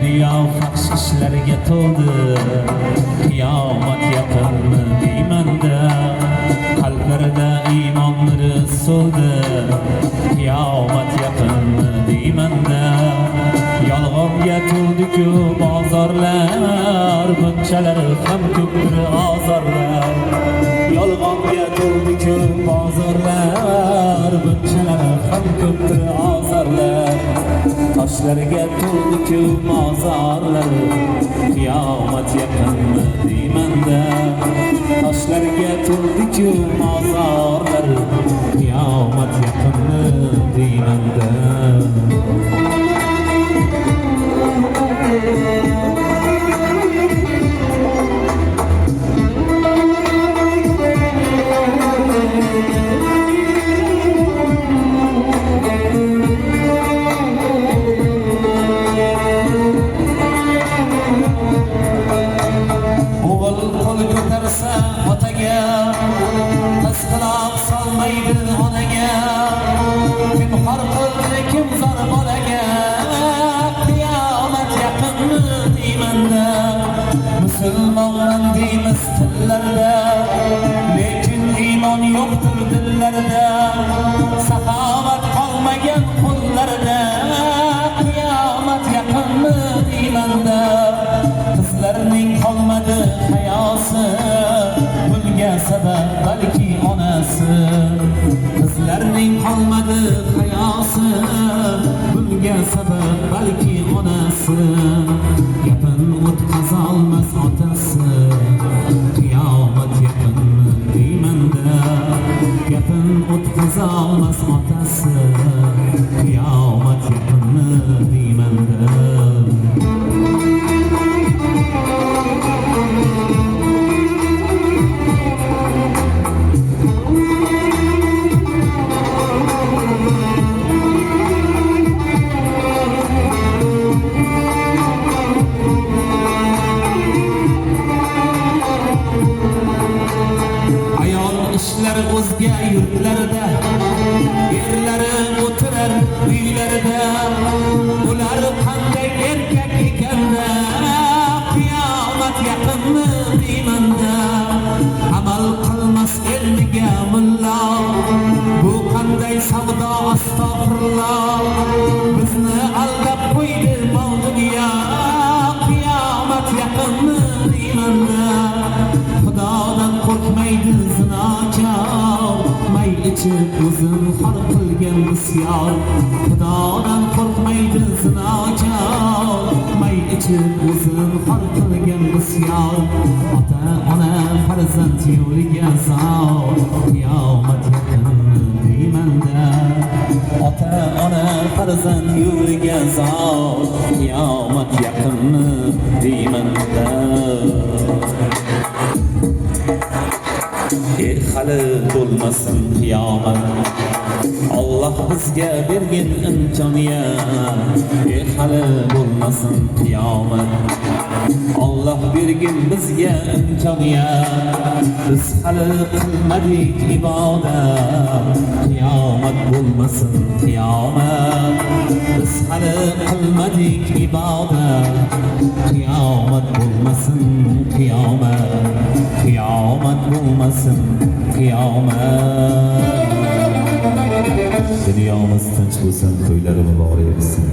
Dünya faxş işlerge to'ldi, qiyomat yaqinmi deymanda, qalblarida iymon nuri so'ldi, qiyomat yaqinmi deymanda. Yolg'onga to'ldi-ku bozorlar, bunchalar ham ko'pdir ozorlar. Yolg'onga to'ldi-ku bozorlar, bunchalar ham ko'pdir ozorlar. Toshlarga to'ldi-ku mozorlar, qiyomat yaqinmi deymanda. Toshlarga to'ldi-ku mozorlar, qiyomat yaqinmi deymanda. Otaga qiz quloq solmaydi onaga, kim xor qildi kim zor bolaga, qiyomat yaqinmi deymanda. Musulmonman deymiz tillarda, lekin iymon yo'qdir dillarda. Saxovat qolmagan qo'llarda, qiyomat yaqinmi deymanda. Qizlarning qolmadi hayosi, bunga sabab balki onasi. Qizlarning qolmadi hayosi, bunga sabab balki onasi. Gapin o'tkazolmas otasi, qiyomat yaqinmi deymanda. Gapin o'tkazolmas otasi, qiyomat yaqinmi deymanda. O'zga yurtlarda, erlari o'tirar uylarida. Ular qanday erkak ekanda, qiyomat yaqinmi deymanda. Amal qilmas elga mullo, bu qanday savdo astag'firulloh. Bizni aldab qo'ydi bu dunyo, qiyomat yaqinmi deymanda. Xudodan qo'rqmaydi zinokor, may ichib o'zin xor qilgan bisyor. Xudodan qo'rqmaydi zinokor, may ichib o'zin xor qilgan bisyor. Ota ona farzand yo'liga zor, qiyomat yaqinmi deymanda. Ota ona farzand yo'liga zor, qiyomat yaqinmi deymanda. Hali bo'lmasin qiyomat, Allah bizga bergan imkoniyat. Hali bo'lmasin qiyomat, Allah bergan bizga imkoniyat. Biz hali qilmadik ibodat, qiyomat bo'lmasin qiyomat. Biz hali qilmadik ibodat, qiyomat bo'lmasin qiyomat. Qiyomat bo'lmasin qiyomat. Dunyomiz tinch bo'lsin, to'ylari muborak bo'lsin.